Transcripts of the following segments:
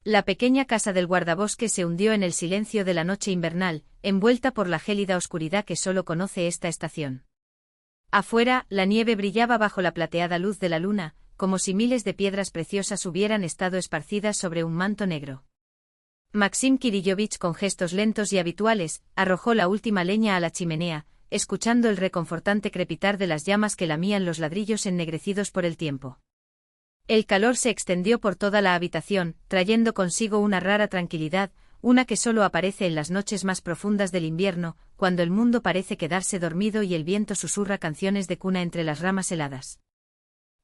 La pequeña casa del guardabosque se hundió en el silencio de la noche invernal, envuelta por la gélida oscuridad que solo conoce esta estación. Afuera, la nieve brillaba bajo la plateada luz de la luna, como si miles de piedras preciosas hubieran estado esparcidas sobre un manto negro. Maxim Kirillovich, con gestos lentos y habituales, arrojó la última leña a la chimenea, escuchando el reconfortante crepitar de las llamas que lamían los ladrillos ennegrecidos por el tiempo. El calor se extendió por toda la habitación, trayendo consigo una rara tranquilidad, una que solo aparece en las noches más profundas del invierno, cuando el mundo parece quedarse dormido y el viento susurra canciones de cuna entre las ramas heladas.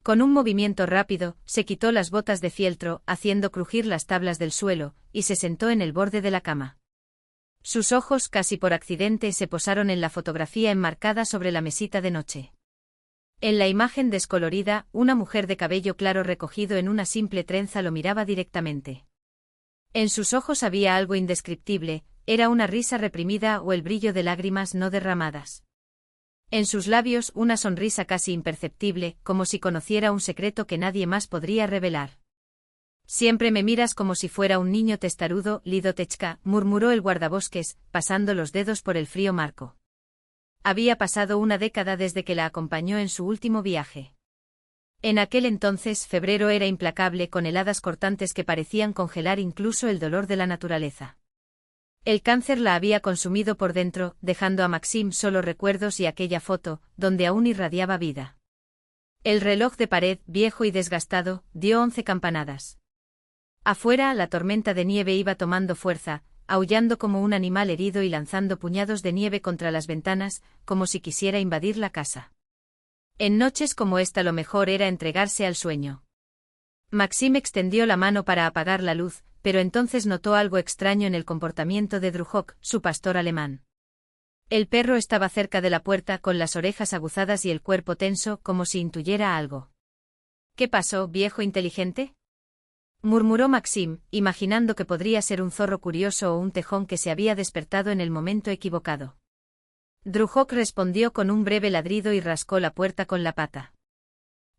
Con un movimiento rápido, se quitó las botas de fieltro, haciendo crujir las tablas del suelo, y se sentó en el borde de la cama. Sus ojos, casi por accidente, se posaron en la fotografía enmarcada sobre la mesita de noche. En la imagen descolorida, una mujer de cabello claro recogido en una simple trenza lo miraba directamente. En sus ojos había algo indescriptible, era una risa reprimida o el brillo de lágrimas no derramadas. En sus labios una sonrisa casi imperceptible, como si conociera un secreto que nadie más podría revelar. Siempre me miras como si fuera un niño testarudo, Lidotechka, murmuró el guardabosques, pasando los dedos por el frío marco. Había pasado una década desde que la acompañó en su último viaje. En aquel entonces febrero era implacable con heladas cortantes que parecían congelar incluso el dolor de la naturaleza. El cáncer la había consumido por dentro, dejando a Maxim solo recuerdos y aquella foto, donde aún irradiaba vida. El reloj de pared, viejo y desgastado, dio 11 campanadas. Afuera, la tormenta de nieve iba tomando fuerza, aullando como un animal herido y lanzando puñados de nieve contra las ventanas, como si quisiera invadir la casa. En noches como esta lo mejor era entregarse al sueño. Maxim extendió la mano para apagar la luz, pero entonces notó algo extraño en el comportamiento de Druchok, su pastor alemán. El perro estaba cerca de la puerta con las orejas aguzadas y el cuerpo tenso, como si intuyera algo. ¿Qué pasó, viejo inteligente?, murmuró Maxim, imaginando que podría ser un zorro curioso o un tejón que se había despertado en el momento equivocado. Druchok respondió con un breve ladrido y rascó la puerta con la pata.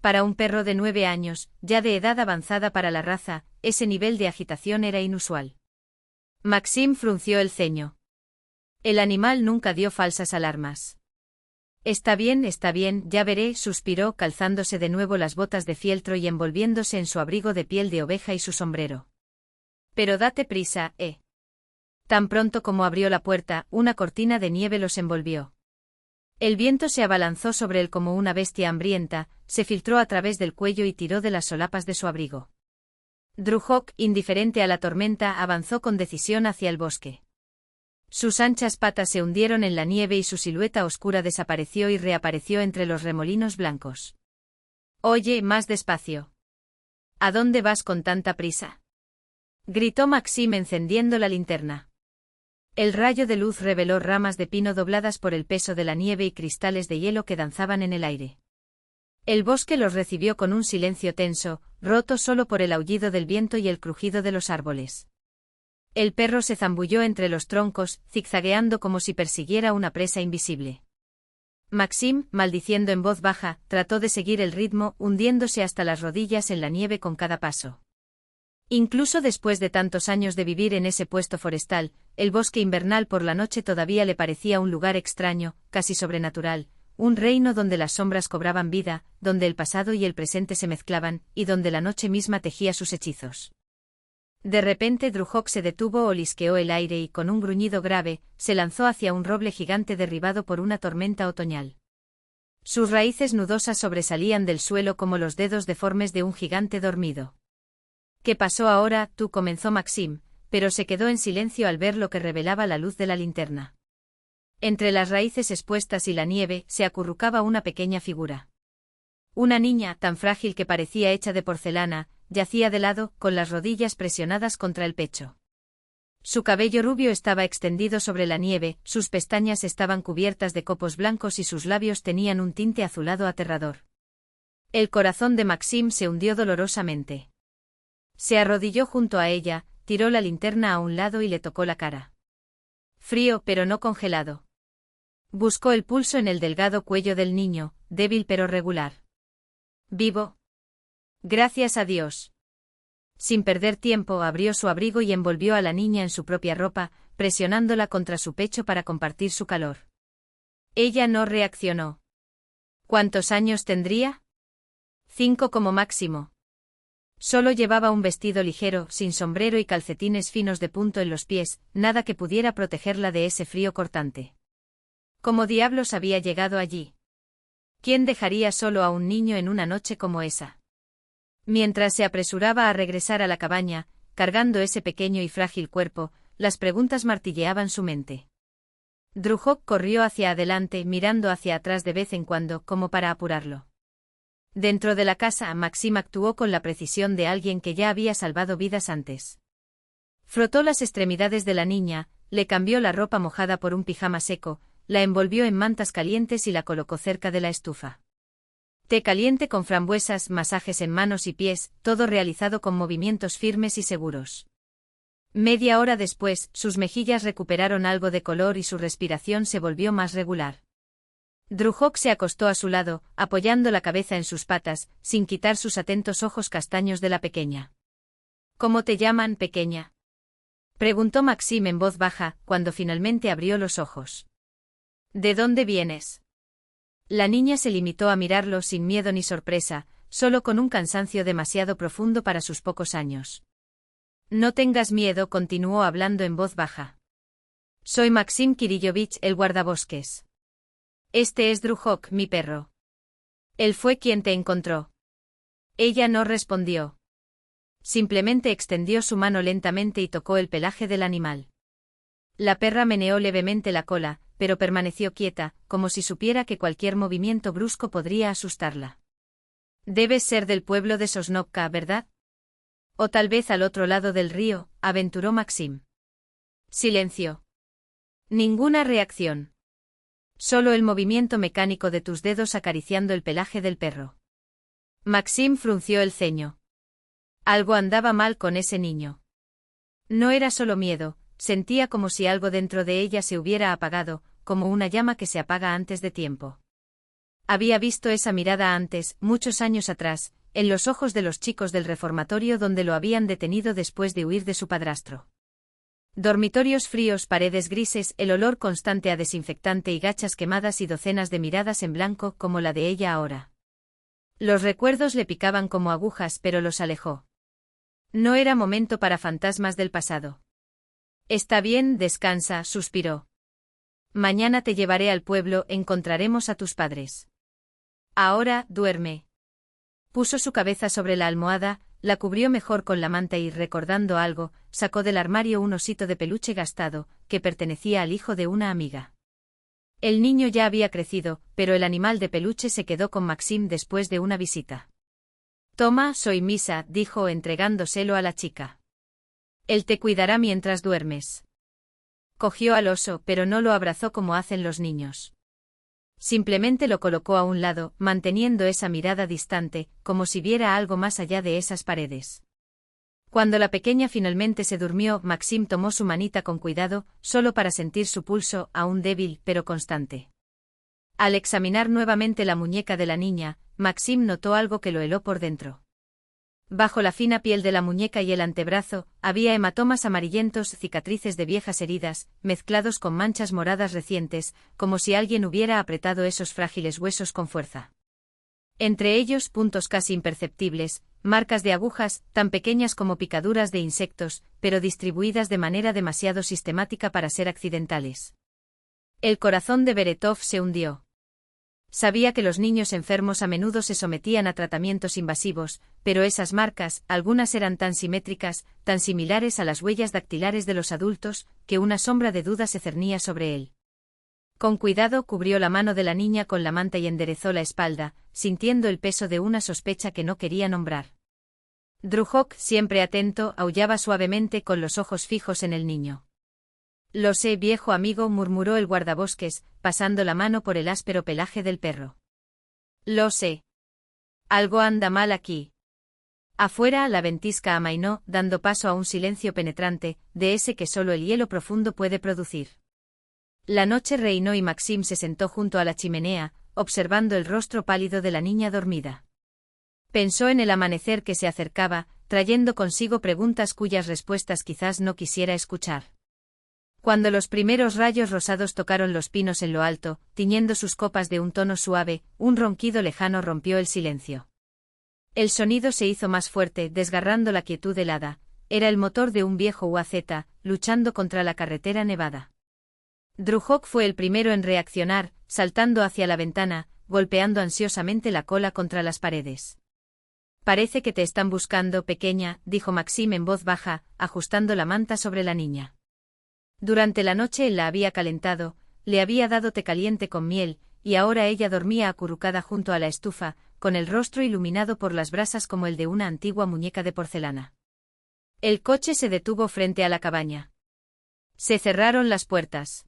Para un perro de 9 años, ya de edad avanzada para la raza, ese nivel de agitación era inusual. Maxim frunció el ceño. El animal nunca dio falsas alarmas. Está bien, ya veré, suspiró, calzándose de nuevo las botas de fieltro y envolviéndose en su abrigo de piel de oveja y su sombrero. Pero date prisa, Tan pronto como abrió la puerta, una cortina de nieve los envolvió. El viento se abalanzó sobre él como una bestia hambrienta, se filtró a través del cuello y tiró de las solapas de su abrigo. Druchok, indiferente a la tormenta, avanzó con decisión hacia el bosque. Sus anchas patas se hundieron en la nieve y su silueta oscura desapareció y reapareció entre los remolinos blancos. Oye, más despacio. ¿A dónde vas con tanta prisa?, gritó Maxim encendiendo la linterna. El rayo de luz reveló ramas de pino dobladas por el peso de la nieve y cristales de hielo que danzaban en el aire. El bosque los recibió con un silencio tenso, roto solo por el aullido del viento y el crujido de los árboles. El perro se zambulló entre los troncos, zigzagueando como si persiguiera una presa invisible. Maxim, maldiciendo en voz baja, trató de seguir el ritmo, hundiéndose hasta las rodillas en la nieve con cada paso. Incluso después de tantos años de vivir en ese puesto forestal, el bosque invernal por la noche todavía le parecía un lugar extraño, casi sobrenatural, un reino donde las sombras cobraban vida, donde el pasado y el presente se mezclaban, y donde la noche misma tejía sus hechizos. De repente Druchok se detuvo, olisqueó el aire y con un gruñido grave, se lanzó hacia un roble gigante derribado por una tormenta otoñal. Sus raíces nudosas sobresalían del suelo como los dedos deformes de un gigante dormido. ¿Qué pasó ahora, tú?, comenzó Maxim, pero se quedó en silencio al ver lo que revelaba la luz de la linterna. Entre las raíces expuestas y la nieve, se acurrucaba una pequeña figura. Una niña, tan frágil que parecía hecha de porcelana, yacía de lado, con las rodillas presionadas contra el pecho. Su cabello rubio estaba extendido sobre la nieve, sus pestañas estaban cubiertas de copos blancos y sus labios tenían un tinte azulado aterrador. El corazón de Maxim se hundió dolorosamente. Se arrodilló junto a ella, tiró la linterna a un lado y le tocó la cara. Frío pero no congelado. Buscó el pulso en el delgado cuello del niño, débil pero regular. Vivo. Gracias a Dios. Sin perder tiempo, abrió su abrigo y envolvió a la niña en su propia ropa, presionándola contra su pecho para compartir su calor. Ella no reaccionó. ¿Cuántos años tendría? 5 como máximo. Solo llevaba un vestido ligero, sin sombrero y calcetines finos de punto en los pies, nada que pudiera protegerla de ese frío cortante. ¿Cómo diablos había llegado allí? ¿Quién dejaría solo a un niño en una noche como esa? Mientras se apresuraba a regresar a la cabaña, cargando ese pequeño y frágil cuerpo, las preguntas martilleaban su mente. Drujok corrió hacia adelante, mirando hacia atrás de vez en cuando, como para apurarlo. Dentro de la casa, Maxim actuó con la precisión de alguien que ya había salvado vidas antes. Frotó las extremidades de la niña, le cambió la ropa mojada por un pijama seco, la envolvió en mantas calientes y la colocó cerca de la estufa. Té caliente con frambuesas, masajes en manos y pies, todo realizado con movimientos firmes y seguros. Media hora después, sus mejillas recuperaron algo de color y su respiración se volvió más regular. Drujok se acostó a su lado, apoyando la cabeza en sus patas, sin quitar sus atentos ojos castaños de la pequeña. ¿Cómo te llaman, pequeña?, preguntó Maxim en voz baja, cuando finalmente abrió los ojos. ¿De dónde vienes? La niña se limitó a mirarlo sin miedo ni sorpresa, solo con un cansancio demasiado profundo para sus pocos años. No tengas miedo, continuó hablando en voz baja. Soy Maxim Kirillovich, el guardabosques. Este es Drujok, mi perro. Él fue quien te encontró. Ella no respondió. Simplemente extendió su mano lentamente y tocó el pelaje del animal. La perra meneó levemente la cola, pero permaneció quieta, como si supiera que cualquier movimiento brusco podría asustarla. Debes ser del pueblo de Sosnovka, ¿verdad? O tal vez al otro lado del río, aventuró Maxim. Silencio. Ninguna reacción. Solo el movimiento mecánico de tus dedos acariciando el pelaje del perro. Maxim frunció el ceño. Algo andaba mal con ese niño. No era solo miedo, sentía como si algo dentro de ella se hubiera apagado, como una llama que se apaga antes de tiempo. Había visto esa mirada antes, muchos años atrás, en los ojos de los chicos del reformatorio donde lo habían detenido después de huir de su padrastro. Dormitorios fríos, paredes grises, el olor constante a desinfectante y gachas quemadas y docenas de miradas en blanco como la de ella ahora. Los recuerdos le picaban como agujas, pero los alejó. No era momento para fantasmas del pasado. Está bien, descansa, suspiró. Mañana te llevaré al pueblo, encontraremos a tus padres. Ahora, duerme. Puso su cabeza sobre la almohada, la cubrió mejor con la manta y, recordando algo, sacó del armario un osito de peluche gastado, que pertenecía al hijo de una amiga. El niño ya había crecido, pero el animal de peluche se quedó con Maxim después de una visita. Toma, soy Misa, dijo entregándoselo a la chica. Él te cuidará mientras duermes. Cogió al oso, pero no lo abrazó como hacen los niños. Simplemente lo colocó a un lado, manteniendo esa mirada distante, como si viera algo más allá de esas paredes. Cuando la pequeña finalmente se durmió, Maxim tomó su manita con cuidado, solo para sentir su pulso, aún débil, pero constante. Al examinar nuevamente la muñeca de la niña, Maxim notó algo que lo heló por dentro. Bajo la fina piel de la muñeca y el antebrazo, había hematomas amarillentos, cicatrices de viejas heridas, mezclados con manchas moradas recientes, como si alguien hubiera apretado esos frágiles huesos con fuerza. Entre ellos puntos casi imperceptibles, marcas de agujas, tan pequeñas como picaduras de insectos, pero distribuidas de manera demasiado sistemática para ser accidentales. El corazón de Beretov se hundió. Sabía que los niños enfermos a menudo se sometían a tratamientos invasivos, pero esas marcas, algunas eran tan simétricas, tan similares a las huellas dactilares de los adultos, que una sombra de duda se cernía sobre él. Con cuidado cubrió la mano de la niña con la manta y enderezó la espalda, sintiendo el peso de una sospecha que no quería nombrar. Drujok, siempre atento, aullaba suavemente con los ojos fijos en el niño. Lo sé, viejo amigo, murmuró el guardabosques, pasando la mano por el áspero pelaje del perro. Lo sé. Algo anda mal aquí. Afuera, la ventisca amainó, dando paso a un silencio penetrante, de ese que solo el hielo profundo puede producir. La noche reinó y Maxim se sentó junto a la chimenea, observando el rostro pálido de la niña dormida. Pensó en el amanecer que se acercaba, trayendo consigo preguntas cuyas respuestas quizás no quisiera escuchar. Cuando los primeros rayos rosados tocaron los pinos en lo alto, tiñendo sus copas de un tono suave, un ronquido lejano rompió el silencio. El sonido se hizo más fuerte, desgarrando la quietud helada. Era el motor de un viejo UAZ, luchando contra la carretera nevada. Drujok fue el primero en reaccionar, saltando hacia la ventana, golpeando ansiosamente la cola contra las paredes. «Parece que te están buscando, pequeña», dijo Maxim en voz baja, ajustando la manta sobre la niña. Durante la noche él la había calentado, le había dado té caliente con miel, y ahora ella dormía acurrucada junto a la estufa, con el rostro iluminado por las brasas como el de una antigua muñeca de porcelana. El coche se detuvo frente a la cabaña. Se cerraron las puertas.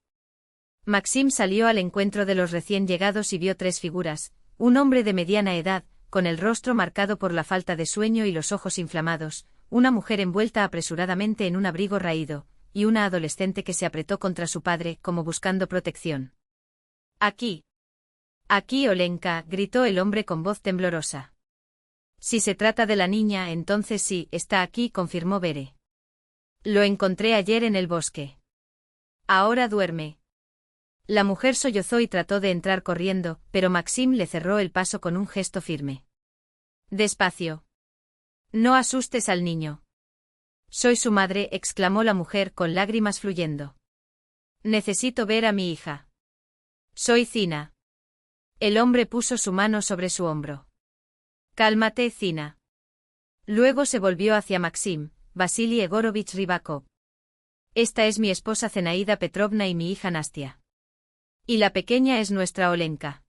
Maxim salió al encuentro de los recién llegados y vio tres figuras: un hombre de mediana edad, con el rostro marcado por la falta de sueño y los ojos inflamados, una mujer envuelta apresuradamente en un abrigo raído, y una adolescente que se apretó contra su padre, como buscando protección. «Aquí. Aquí, Olenka», gritó el hombre con voz temblorosa. «Si se trata de la niña, entonces sí, está aquí», confirmó Bere. «Lo encontré ayer en el bosque. Ahora duerme». La mujer sollozó y trató de entrar corriendo, pero Maxim le cerró el paso con un gesto firme. «Despacio. No asustes al niño». «Soy su madre», exclamó la mujer con lágrimas fluyendo. «Necesito ver a mi hija». «Soy Zina». El hombre puso su mano sobre su hombro. «Cálmate, Zina». Luego se volvió hacia Maxim. «Vasily Egorovich Rybakov. Esta es mi esposa Zenaida Petrovna y mi hija Nastia. Y la pequeña es nuestra Olenka».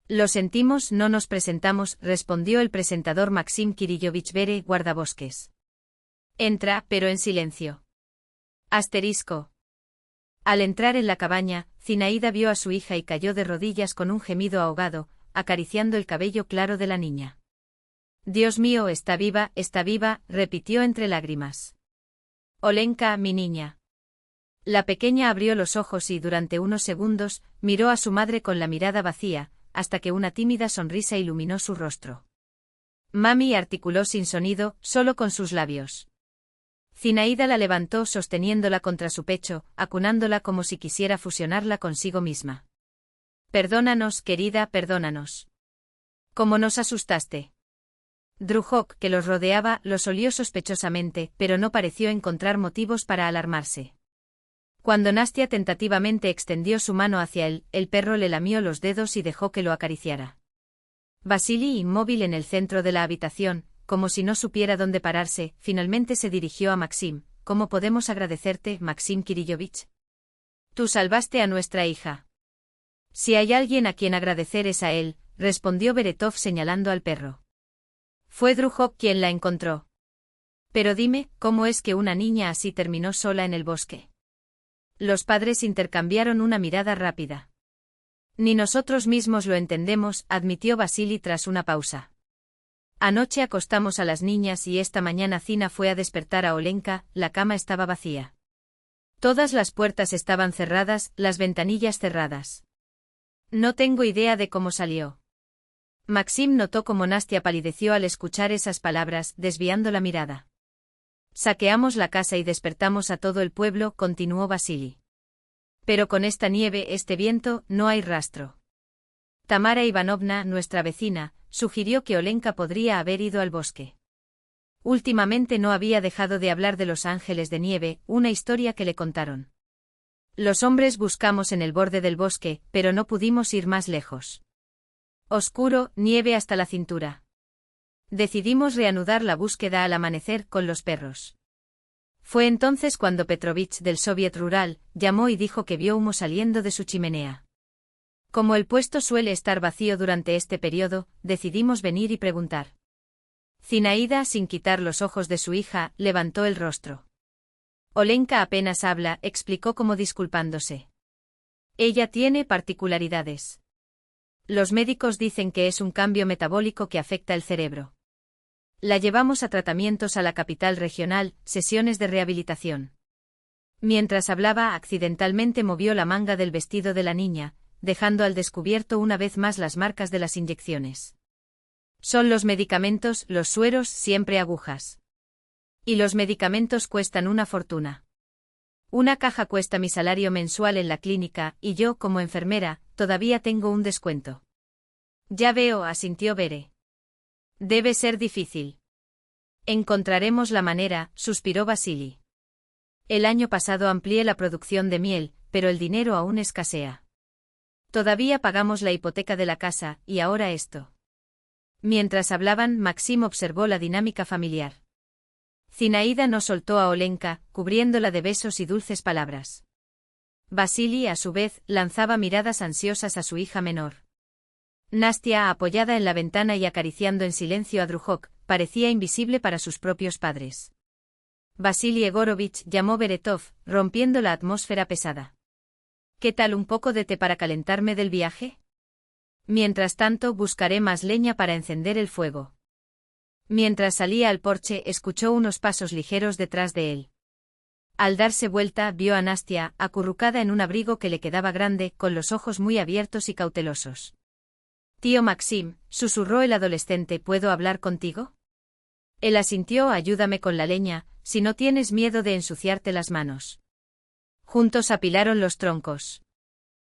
«Lo sentimos, no nos presentamos», respondió el presentador Maxim Kirillovich Bere, guardabosques. «Entra, pero en silencio». Asterisco. Al entrar en la cabaña, Zinaida vio a su hija y cayó de rodillas con un gemido ahogado, acariciando el cabello claro de la niña. «Dios mío, está viva», repitió entre lágrimas. «Olenka, mi niña». La pequeña abrió los ojos y durante unos segundos miró a su madre con la mirada vacía, hasta que una tímida sonrisa iluminó su rostro. «Mami», articuló sin sonido, solo con sus labios. Zinaida la levantó sosteniéndola contra su pecho, acunándola como si quisiera fusionarla consigo misma. «Perdónanos, querida, perdónanos. ¿Cómo nos asustaste?» Drujok, que los rodeaba, los olió sospechosamente, pero no pareció encontrar motivos para alarmarse. Cuando Nastia tentativamente extendió su mano hacia él, el perro le lamió los dedos y dejó que lo acariciara. Vasily, inmóvil en el centro de la habitación, como si no supiera dónde pararse, finalmente se dirigió a Maxim. «¿Cómo podemos agradecerte, Maxim Kirillovich? Tú salvaste a nuestra hija». «Si hay alguien a quien agradecer es a él», respondió Beretov señalando al perro. «Fue Drujok quien la encontró». «Pero dime, ¿cómo es que una niña así terminó sola en el bosque?» Los padres intercambiaron una mirada rápida. «Ni nosotros mismos lo entendemos», admitió Vasily tras una pausa. «Anoche acostamos a las niñas y esta mañana Zina fue a despertar a Olenka, la cama estaba vacía. Todas las puertas estaban cerradas, las ventanillas cerradas. No tengo idea de cómo salió». Maxim notó cómo Nastia palideció al escuchar esas palabras, desviando la mirada. «Saqueamos la casa y despertamos a todo el pueblo», continuó Vasily. «Pero con esta nieve, este viento, no hay rastro. Tamara Ivanovna, nuestra vecina, sugirió que Olenka podría haber ido al bosque. Últimamente no había dejado de hablar de los ángeles de nieve, una historia que le contaron. Los hombres buscamos en el borde del bosque, pero no pudimos ir más lejos. Oscuro, nieve hasta la cintura. Decidimos reanudar la búsqueda al amanecer con los perros. Fue entonces cuando Petrovich del Soviet Rural llamó y dijo que vio humo saliendo de su chimenea. Como el puesto suele estar vacío durante este periodo, decidimos venir y preguntar». Zinaida, sin quitar los ojos de su hija, levantó el rostro. «Olenka apenas habla», explicó como disculpándose. «Ella tiene particularidades. Los médicos dicen que es un cambio metabólico que afecta el cerebro. La llevamos a tratamientos a la capital regional, sesiones de rehabilitación». Mientras hablaba, accidentalmente movió la manga del vestido de la niña, dejando al descubierto una vez más las marcas de las inyecciones. «Son los medicamentos, los sueros, siempre agujas». Y los medicamentos cuestan una fortuna. Una caja cuesta mi salario mensual en la clínica, y yo, como enfermera, todavía tengo un descuento. Ya veo, asintió Bere. Debe ser difícil. Encontraremos la manera, suspiró Vasili. El año pasado amplié la producción de miel, pero el dinero aún escasea. Todavía pagamos la hipoteca de la casa, y ahora esto. Mientras hablaban, Maxim observó la dinámica familiar. Zinaida no soltó a Olenka, cubriéndola de besos y dulces palabras. Vasili, a su vez, lanzaba miradas ansiosas a su hija menor. Nastia, apoyada en la ventana y acariciando en silencio a Drujok, parecía invisible para sus propios padres. Vasili Egorovich llamó Beretov, rompiendo la atmósfera pesada. ¿Qué tal un poco de té para calentarme del viaje? Mientras tanto, buscaré más leña para encender el fuego. Mientras salía al porche, escuchó unos pasos ligeros detrás de él. Al darse vuelta, vio a Nastia, acurrucada en un abrigo que le quedaba grande, con los ojos muy abiertos y cautelosos. «Tío Maxim», susurró el adolescente, ¿puedo hablar contigo? Él asintió. «Ayúdame con la leña, si no tienes miedo de ensuciarte las manos». Juntos apilaron los troncos.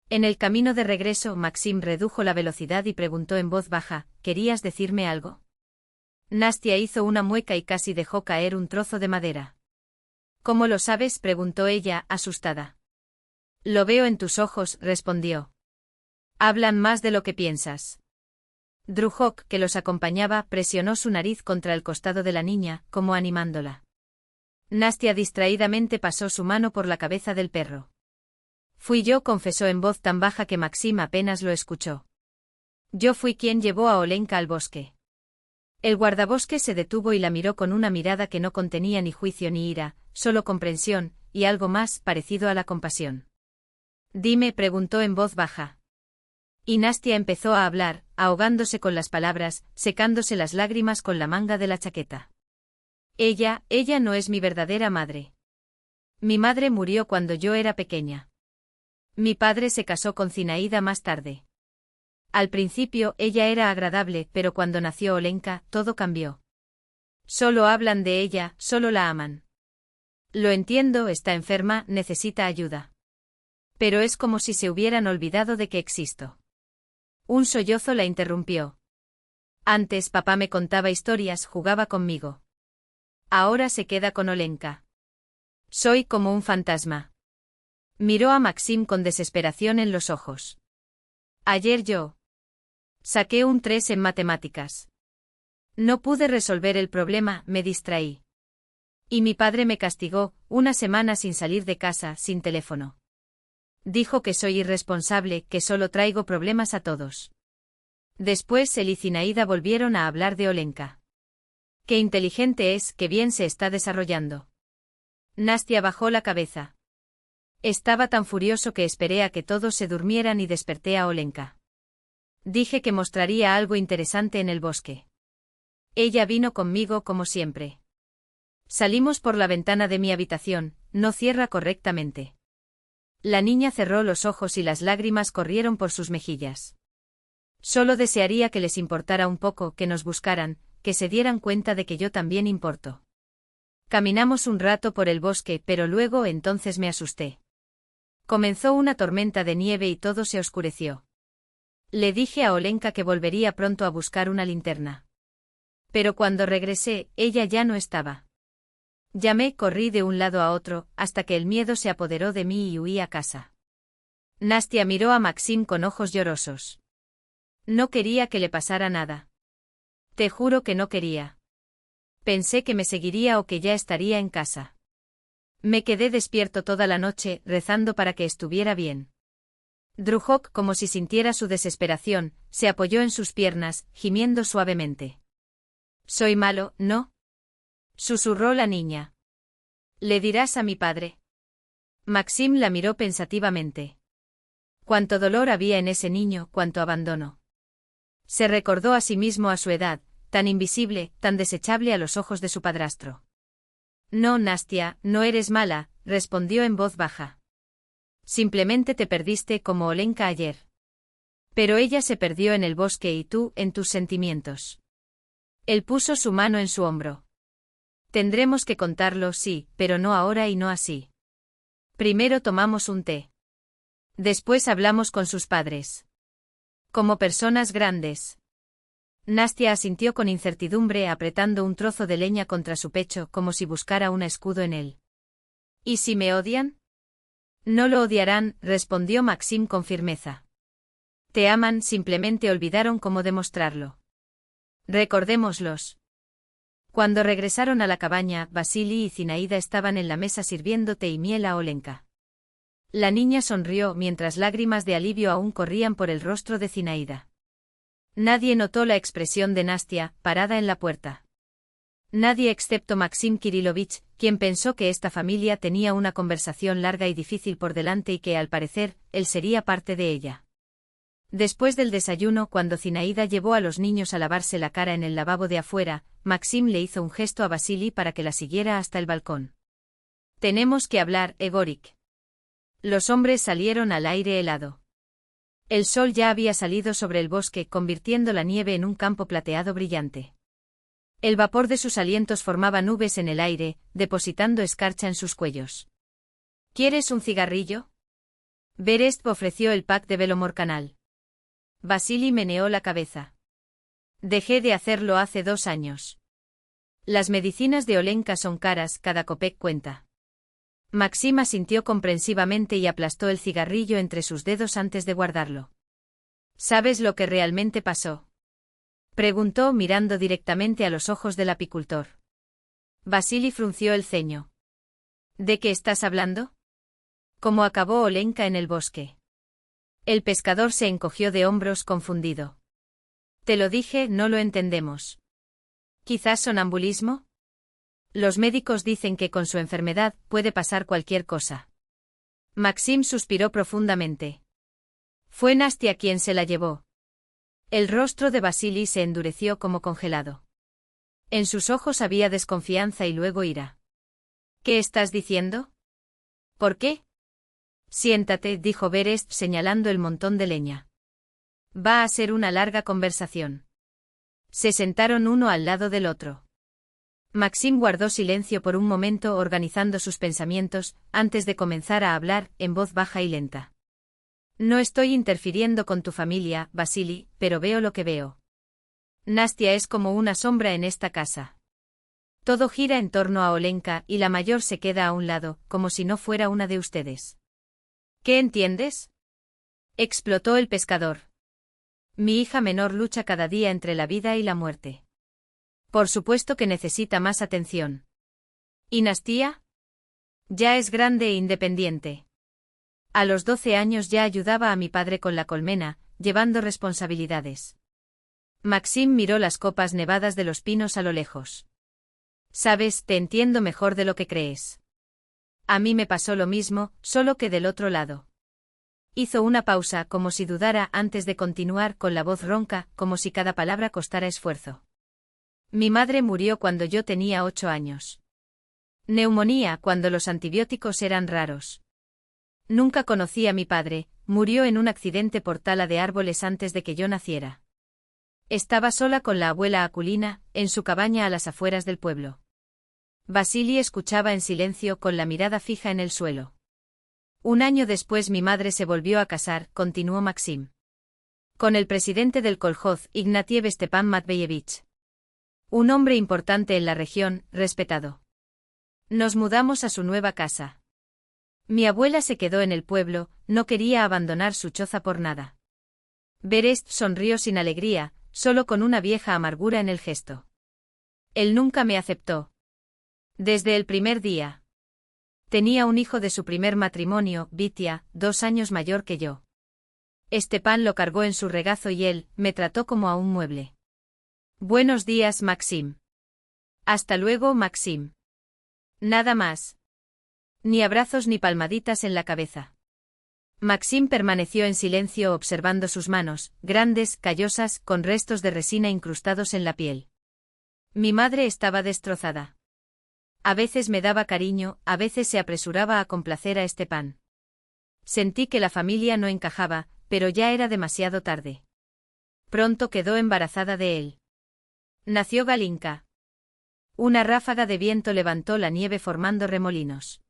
En el camino de regreso, Maxim redujo la velocidad y preguntó en voz baja, ¿querías decirme algo? Nastia hizo una mueca y casi dejó caer un trozo de madera. ¿Cómo lo sabes?, preguntó ella, asustada. Lo veo en tus ojos, respondió. Hablan más de lo que piensas. Drujok, que los acompañaba, presionó su nariz contra el costado de la niña, como animándola. Nastia distraídamente pasó su mano por la cabeza del perro. Fui yo, confesó en voz tan baja que Maxim apenas lo escuchó. Yo fui quien llevó a Olenka al bosque. El guardabosques se detuvo y la miró con una mirada que no contenía ni juicio ni ira, solo comprensión, y algo más parecido a la compasión. Dime, preguntó en voz baja. Y Nastia empezó a hablar, ahogándose con las palabras, secándose las lágrimas con la manga de la chaqueta. Ella no es mi verdadera madre. Mi madre murió cuando yo era pequeña. Mi padre se casó con Zinaida más tarde. Al principio ella era agradable, pero cuando nació Olenka, todo cambió. Solo hablan de ella, solo la aman. Lo entiendo, está enferma, necesita ayuda. Pero es como si se hubieran olvidado de que existo. Un sollozo la interrumpió. Antes papá me contaba historias, jugaba conmigo. Ahora se queda con Olenka. Soy como un fantasma. Miró a Maxim con desesperación en los ojos. Ayer yo saqué un 3 en matemáticas. No pude resolver el problema, me distraí. Y mi padre me castigó, una semana sin salir de casa, sin teléfono. Dijo que soy irresponsable, que solo traigo problemas a todos. Después él y Zinaida volvieron a hablar de Olenka. Qué inteligente es, qué bien se está desarrollando. Nastia bajó la cabeza. Estaba tan furioso que esperé a que todos se durmieran y desperté a Olenka. Dije que mostraría algo interesante en el bosque. Ella vino conmigo como siempre. Salimos por la ventana de mi habitación, no cierra correctamente. La niña cerró los ojos y las lágrimas corrieron por sus mejillas. Solo desearía que les importara un poco, que nos buscaran, que se dieran cuenta de que yo también importo. Caminamos un rato por el bosque, pero luego entonces me asusté. Comenzó una tormenta de nieve y todo se oscureció. Le dije a Olenka que volvería pronto a buscar una linterna. Pero cuando regresé, ella ya no estaba. Llamé, corrí de un lado a otro, hasta que el miedo se apoderó de mí y huí a casa. Nastia miró a Maxim con ojos llorosos. No quería que le pasara nada. Te juro que no quería. Pensé que me seguiría o que ya estaría en casa. Me quedé despierto toda la noche, rezando para que estuviera bien. Drujok, como si sintiera su desesperación, se apoyó en sus piernas, gimiendo suavemente. Soy malo, ¿no? Susurró la niña. ¿Le dirás a mi padre? Maxim la miró pensativamente. Cuánto dolor había en ese niño, cuánto abandono. Se recordó a sí mismo a su edad, tan invisible, tan desechable a los ojos de su padrastro. No, Nastia, no eres mala, respondió en voz baja. Simplemente te perdiste como Olenka ayer. Pero ella se perdió en el bosque y tú, en tus sentimientos. Él puso su mano en su hombro. Tendremos que contarlo, sí, pero no ahora y no así. Primero tomamos un té. Después hablamos con sus padres. Como personas grandes. Nastia asintió con incertidumbre apretando un trozo de leña contra su pecho como si buscara un escudo en él. ¿Y si me odian? No lo odiarán, respondió Maxim con firmeza. Te aman, simplemente olvidaron cómo demostrarlo. Recordémoslos. Cuando regresaron a la cabaña, Vasili y Zinaida estaban en la mesa sirviendo té y miel a Olenka. La niña sonrió mientras lágrimas de alivio aún corrían por el rostro de Zinaida. Nadie notó la expresión de Nastia, parada en la puerta. Nadie excepto Maxim Kirilovich, quien pensó que esta familia tenía una conversación larga y difícil por delante y que, al parecer, él sería parte de ella. Después del desayuno, cuando Zinaida llevó a los niños a lavarse la cara en el lavabo de afuera, Maxim le hizo un gesto a Vasili para que la siguiera hasta el balcón. Tenemos que hablar, Egorik. Los hombres salieron al aire helado. El sol ya había salido sobre el bosque, convirtiendo la nieve en un campo plateado brillante. El vapor de sus alientos formaba nubes en el aire, depositando escarcha en sus cuellos. ¿Quieres un cigarrillo? Berest ofreció el pack de Velomorcanal. Vasili meneó la cabeza. Dejé de hacerlo hace 2 años. Las medicinas de Olenka son caras, cada copec cuenta. Maxim asintió comprensivamente y aplastó el cigarrillo entre sus dedos antes de guardarlo. ¿Sabes lo que realmente pasó? Preguntó mirando directamente a los ojos del apicultor. Vasili frunció el ceño. ¿De qué estás hablando? ¿Cómo acabó Olenka en el bosque? El pescador se encogió de hombros confundido. Te lo dije, no lo entendemos. ¿Quizás sonambulismo? Los médicos dicen que con su enfermedad puede pasar cualquier cosa. Maxim suspiró profundamente. Fue Nastia quien se la llevó. El rostro de Vasili se endureció como congelado. En sus ojos había desconfianza y luego ira. ¿Qué estás diciendo? ¿Por qué? Siéntate, dijo Berest señalando el montón de leña. Va a ser una larga conversación. Se sentaron uno al lado del otro. Maxim guardó silencio por un momento organizando sus pensamientos, antes de comenzar a hablar, en voz baja y lenta. No estoy interfiriendo con tu familia, Vasili, pero veo lo que veo. Nastia es como una sombra en esta casa. Todo gira en torno a Olenka y la mayor se queda a un lado, como si no fuera una de ustedes. ¿Qué entiendes? Explotó el pescador. Mi hija menor lucha cada día entre la vida y la muerte. Por supuesto que necesita más atención. ¿Y Nastia? Ya es grande e independiente. A los 12 años ya ayudaba a mi padre con la colmena, llevando responsabilidades. Maxim miró las copas nevadas de los pinos a lo lejos. Sabes, te entiendo mejor de lo que crees. A mí me pasó lo mismo, solo que del otro lado. Hizo una pausa, como si dudara antes de continuar, con la voz ronca, como si cada palabra costara esfuerzo. Mi madre murió cuando yo tenía 8 años. Neumonía, cuando los antibióticos eran raros. Nunca conocí a mi padre, murió en un accidente por tala de árboles antes de que yo naciera. Estaba sola con la abuela Akulina, en su cabaña a las afueras del pueblo. Vasili escuchaba en silencio con la mirada fija en el suelo. 1 año después mi madre se volvió a casar, continuó Maxim. Con el presidente del kolhoz, Ignatiev Stepan Matveyevich. Un hombre importante en la región, respetado. Nos mudamos a su nueva casa. Mi abuela se quedó en el pueblo, no quería abandonar su choza por nada. Berest sonrió sin alegría, solo con una vieja amargura en el gesto. Él nunca me aceptó. Desde el primer día. Tenía un hijo de su primer matrimonio, Vitia, 2 años mayor que yo. Stepan lo cargó en su regazo y él me trató como a un mueble. Buenos días, Maxim. Hasta luego, Maxim. Nada más. Ni abrazos ni palmaditas en la cabeza. Maxim permaneció en silencio observando sus manos, grandes, callosas, con restos de resina incrustados en la piel. Mi madre estaba destrozada. A veces me daba cariño, a veces se apresuraba a complacer a Stepan. Sentí que la familia no encajaba, pero ya era demasiado tarde. Pronto quedó embarazada de él. Nació Galinka. Una ráfaga de viento levantó la nieve formando remolinos.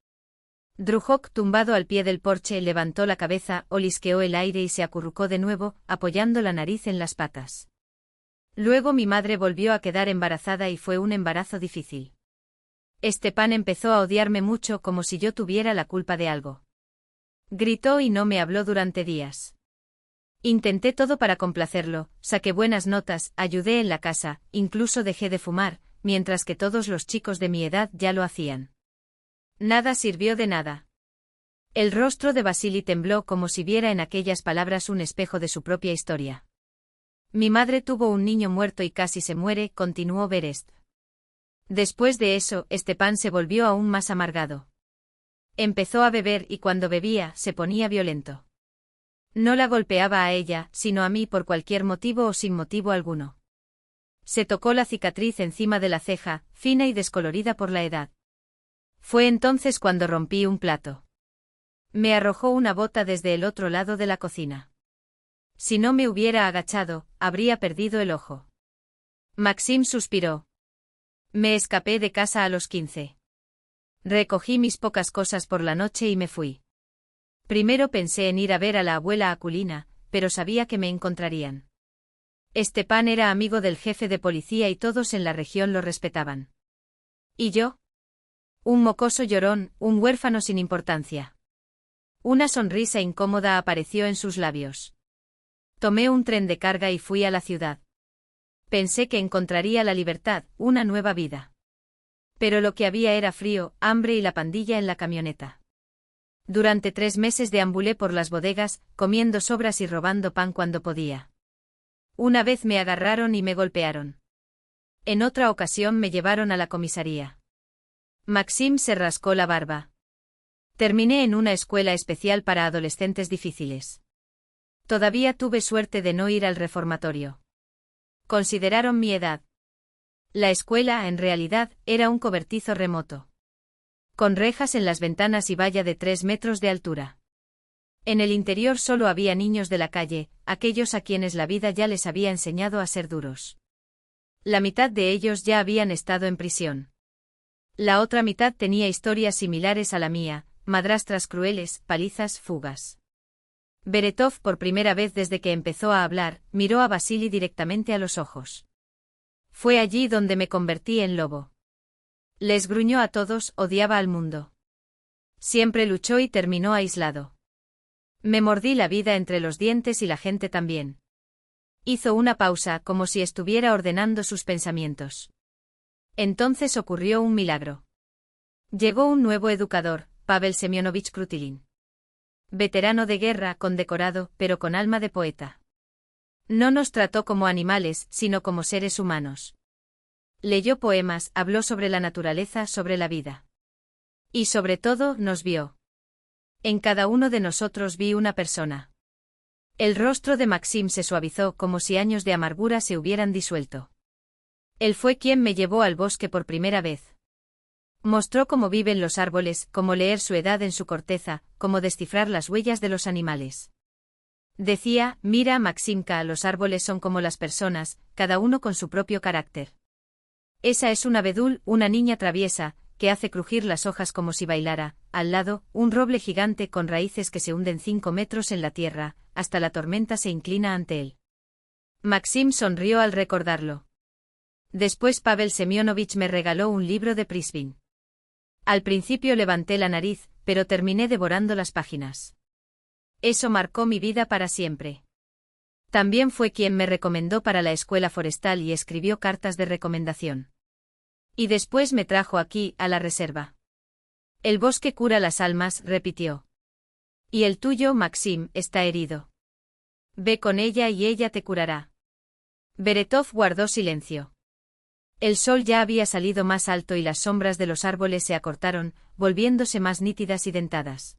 Drujok, tumbado al pie del porche, levantó la cabeza, olisqueó el aire y se acurrucó de nuevo, apoyando la nariz en las patas. Luego mi madre volvió a quedar embarazada y fue un embarazo difícil. Stepan empezó a odiarme mucho como si yo tuviera la culpa de algo. Gritó y no me habló durante días. Intenté todo para complacerlo, saqué buenas notas, ayudé en la casa, incluso dejé de fumar, mientras que todos los chicos de mi edad ya lo hacían. Nada sirvió de nada. El rostro de Vasily tembló como si viera en aquellas palabras un espejo de su propia historia. Mi madre tuvo un niño muerto y casi se muere, continuó Berest. Después de eso, Stepan se volvió aún más amargado. Empezó a beber y cuando bebía, se ponía violento. No la golpeaba a ella, sino a mí por cualquier motivo o sin motivo alguno. Se tocó la cicatriz encima de la ceja, fina y descolorida por la edad. Fue entonces cuando rompí un plato. Me arrojó una bota desde el otro lado de la cocina. Si no me hubiera agachado, habría perdido el ojo. Maxim suspiró. Me escapé de casa a los 15. Recogí mis pocas cosas por la noche y me fui. Primero pensé en ir a ver a la abuela Akulina, pero sabía que me encontrarían. Stepan era amigo del jefe de policía y todos en la región lo respetaban. ¿Y yo? Un mocoso llorón, un huérfano sin importancia. Una sonrisa incómoda apareció en sus labios. Tomé un tren de carga y fui a la ciudad. Pensé que encontraría la libertad, una nueva vida. Pero lo que había era frío, hambre y la pandilla en la camioneta. Durante 3 meses deambulé por las bodegas, comiendo sobras y robando pan cuando podía. Una vez me agarraron y me golpearon. En otra ocasión me llevaron a la comisaría. Maxim se rascó la barba. Terminé en una escuela especial para adolescentes difíciles. Todavía tuve suerte de no ir al reformatorio. Consideraron mi edad. La escuela, en realidad, era un cobertizo remoto. Con rejas en las ventanas y valla de 3 metros de altura. En el interior solo había niños de la calle, aquellos a quienes la vida ya les había enseñado a ser duros. La mitad de ellos ya habían estado en prisión. La otra mitad tenía historias similares a la mía, madrastras crueles, palizas, fugas. Beretov, por primera vez desde que empezó a hablar, miró a Vasily directamente a los ojos. Fue allí donde me convertí en lobo. Les gruñó a todos, odiaba al mundo. Siempre luchó y terminó aislado. Me mordí la vida entre los dientes y la gente también. Hizo una pausa, como si estuviera ordenando sus pensamientos. Entonces ocurrió un milagro. Llegó un nuevo educador, Pavel Semyonovich Krutilin. Veterano de guerra, condecorado, pero con alma de poeta. No nos trató como animales, sino como seres humanos. Leyó poemas, habló sobre la naturaleza, sobre la vida. Y sobre todo, nos vio. En cada uno de nosotros vi una persona. El rostro de Maxim se suavizó como si años de amargura se hubieran disuelto. Él fue quien me llevó al bosque por primera vez. Mostró cómo viven los árboles, cómo leer su edad en su corteza, cómo descifrar las huellas de los animales. Decía, mira, Maximka, los árboles son como las personas, cada uno con su propio carácter. Esa es un abedul, una niña traviesa, que hace crujir las hojas como si bailara, al lado, un roble gigante con raíces que se hunden 5 metros en la tierra, hasta la tormenta se inclina ante él. Maxim sonrió al recordarlo. Después Pavel Semyonovich me regaló un libro de Prisvin. Al principio levanté la nariz, pero terminé devorando las páginas. Eso marcó mi vida para siempre. También fue quien me recomendó para la escuela forestal y escribió cartas de recomendación. Y después me trajo aquí, a la reserva. El bosque cura las almas, repitió. Y el tuyo, Maxim, está herido. Ve con ella y ella te curará. Beretov guardó silencio. El sol ya había salido más alto y las sombras de los árboles se acortaron, volviéndose más nítidas y dentadas.